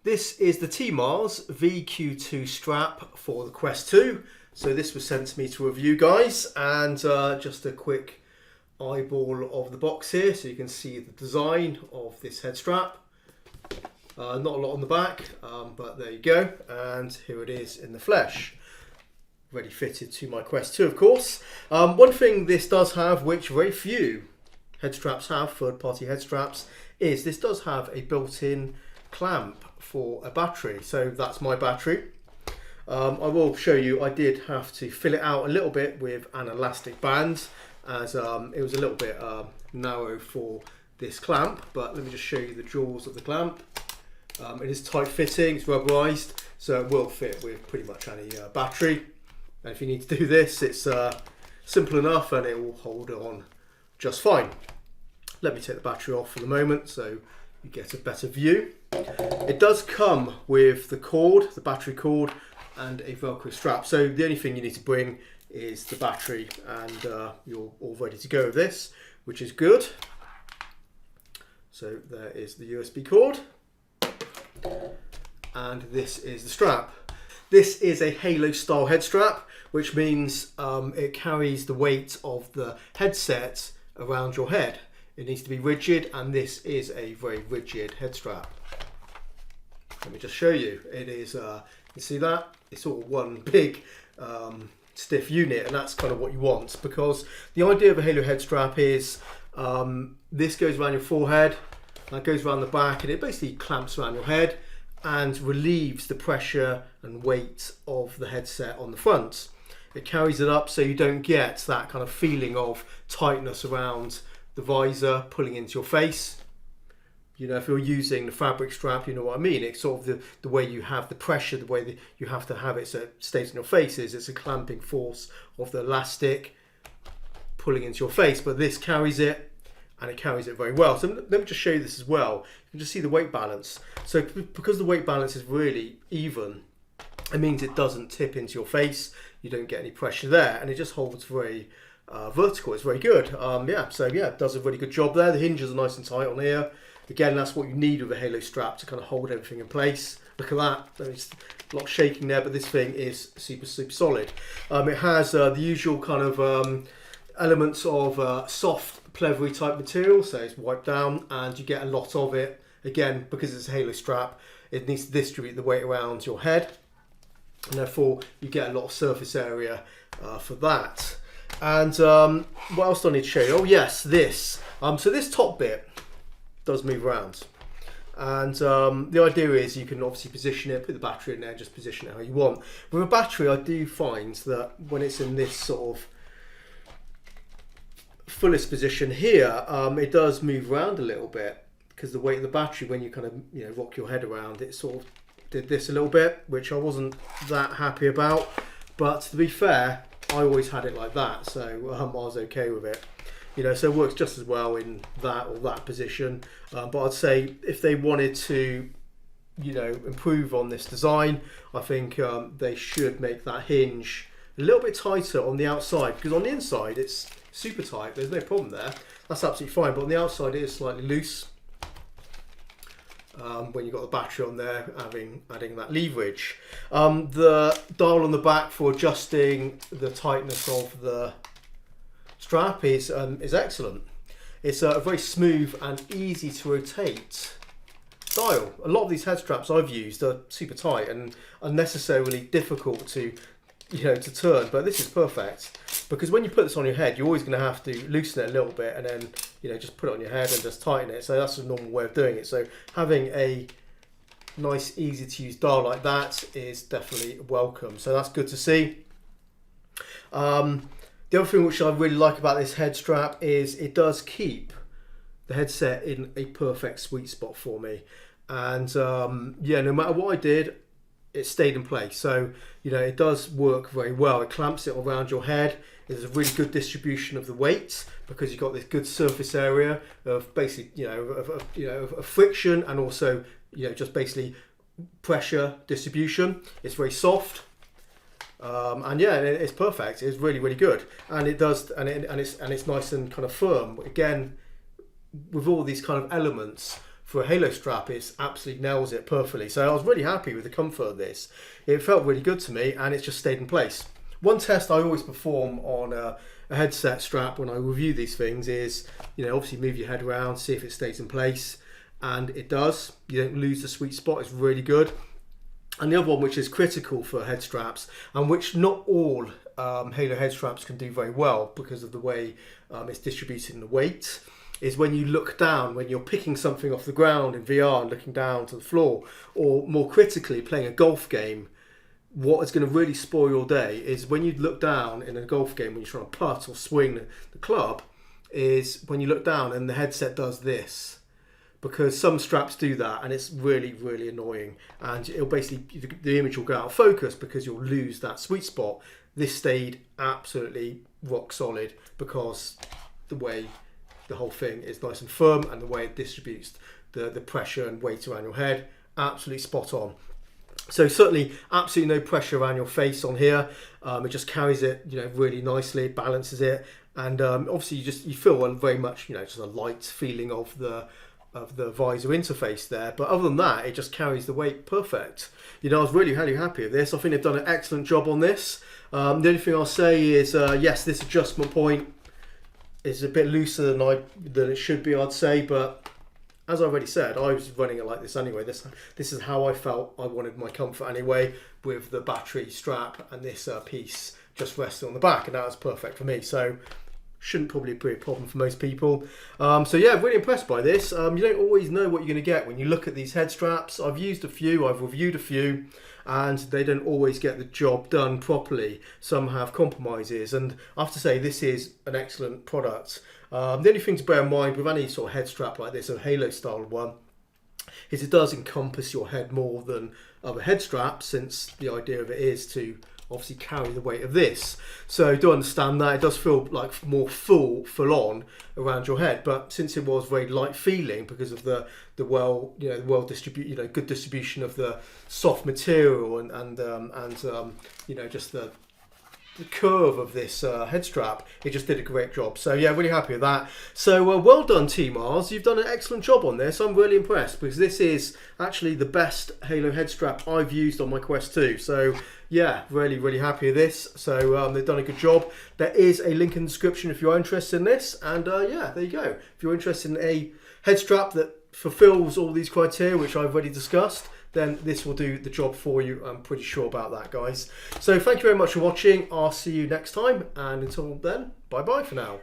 This is the TeeMars VQ2 strap for the Quest 2. So this was sent to me to review, guys, and just a quick eyeball of the box here so you can see the design of this head strap. Not a lot on the back, but there you go, and here it is in the flesh. Ready fitted to my Quest 2, of course. One thing this does have, which very few head straps have, third-party head straps, is this does have a built-in clamp for a battery. So that's my battery. I will show you, I did have to fill it out a little bit with an elastic band, as it was a little bit narrow for this clamp, but let me just show you the jaws of the clamp. It is tight fitting, it's rubberized, so it will fit with pretty much any battery. And if you need to do this, it's simple enough and it will hold on just fine. Let me take the battery off for the moment so you get a better view. It does come with the cord, the battery cord, and a Velcro strap. So the only thing you need to bring is the battery, and you're all ready to go with this, which is good. So there is the USB cord, and this is the strap. This is a Halo style head strap, which means it carries the weight of the headset around your head. It needs to be rigid, and this is a very rigid head strap. Let me just show you. It is, you see that? It's all one big stiff unit, and that's kind of what you want, because the idea of a Halo head strap is this goes around your forehead, that goes around the back, and it basically clamps around your head and relieves the pressure and weight of the headset on the front. It carries it up so you don't get that kind of feeling of tightness around the visor pulling into your face. You know, if you're using the fabric strap, you know what I mean. It's sort of the way you have the pressure, the way that you have to have it so it stays in your face, is it's a clamping force of the elastic pulling into your face. But this carries it, and it carries it very well. So let me just show you this as well. You can just see the weight balance. So because the weight balance is really even, it means it doesn't tip into your face. You don't get any pressure there, and it just holds very vertical. It's very good. It does a really good job there. The hinges are nice and tight on here. Again, that's what you need with a Halo strap to kind of hold everything in place. Look at that. There's a lot of shaking there, but this thing is super solid. It has the usual kind of elements of soft, pleathery type material, so it's wiped down, and you get a lot of it. Again, because it's a Halo strap, it needs to distribute the weight around your head, and therefore you get a lot of surface area for that. And what else do I need to show you? Oh yes, this. So this top bit does move around, and the idea is you can obviously position it, put the battery in there, just position it how you want. With a battery, I do find that when it's in this sort of fullest position here, it does move around a little bit, because the weight of the battery, when you kind of rock your head around, it sort of did this a little bit, which I wasn't that happy about. But to be fair, I always had it like that, so I was okay with it. So it works just as well in that or that position. But I'd say if they wanted to, improve on this design, I think they should make that hinge a little bit tighter on the outside, because on the inside it's super tight. There's no problem there. That's absolutely fine. But on the outside it is slightly loose. When you've got the battery on there, adding that leverage. The dial on the back for adjusting the tightness of the strap is excellent. It's a very smooth and easy to rotate dial. A lot of these head straps I've used are super tight and unnecessarily difficult to turn, but this is perfect, because when you put this on your head, you're always going to have to loosen it a little bit and then just put it on your head and just tighten it. So that's a normal way of doing it. So having a nice, easy to use dial like that is definitely welcome. So that's good to see. The other thing which I really like about this head strap is it does keep the headset in a perfect sweet spot for me. And no matter what I did, it stayed in place. So it does work very well. It clamps it around your head. There's a really good distribution of the weight, because you've got this good surface area of basically of friction, and also just basically pressure distribution. It's very soft. It's perfect. It's really good, and it does, and it's nice and kind of firm. Again, with all these kind of elements, for a halo strap, it absolutely nails it perfectly. So I was really happy with the comfort of this. It felt really good to me, and it's just stayed in place. One test I always perform on a headset strap when I review these things is, obviously move your head around, see if it stays in place, and it does. You don't lose the sweet spot. It's really good. And the other one, which is critical for head straps, and which not all halo head straps can do very well because of the way it's distributing the weight, is when you look down, when you're picking something off the ground in VR and looking down to the floor, or more critically playing a golf game. What is going to really spoil your day is when you look down in a golf game when you're trying to putt or swing the club, is when you look down and the headset does this. Because some straps do that, and it's really, really annoying, and it'll basically, the image will go out of focus because you'll lose that sweet spot. This stayed absolutely rock solid because the way the whole thing is nice and firm, and the way it distributes the pressure and weight around your head, absolutely spot on. So certainly absolutely no pressure around your face on here. It just carries it, really nicely, balances it, and obviously you feel very much, just a light feeling of the visor interface there. But other than that, it just carries the weight perfect. I was really happy with this. I think they've done an excellent job on this. The only thing I'll say is, yes, this adjustment point is a bit looser than it should be, I'd say. But as I already said, I was running it like this anyway. This is how I felt I wanted my comfort anyway, with the battery strap and this piece just resting on the back, and that was perfect for me. So shouldn't probably be a problem for most people. So yeah, really impressed by this. You don't always know what you're going to get when you look at these head straps. I've used a few, I've reviewed a few, and they don't always get the job done properly. Some have compromises, and I have to say this is an excellent product. The only thing to bear in mind with any sort of head strap like this, a halo style one, is it does encompass your head more than other head straps, since the idea of it is to obviously carry the weight of this. So do understand that it does feel like more full on around your head, but since it was very light feeling because of the good distribution of the soft material and just the curve of this head strap, it just did a great job. So yeah, really happy with that. So well done, TeeMars. You've done an excellent job on this. I'm really impressed because this is actually the best halo head strap I've used on my Quest 2. So yeah, really happy with this. So they've done a good job. There is a link in the description if you're interested in this, and yeah, there you go. If you're interested in a head strap that fulfills all these criteria which I've already discussed, then this will do the job for you. I'm pretty sure about that, guys. So thank you very much for watching. I'll see you next time, and until then, bye bye for now.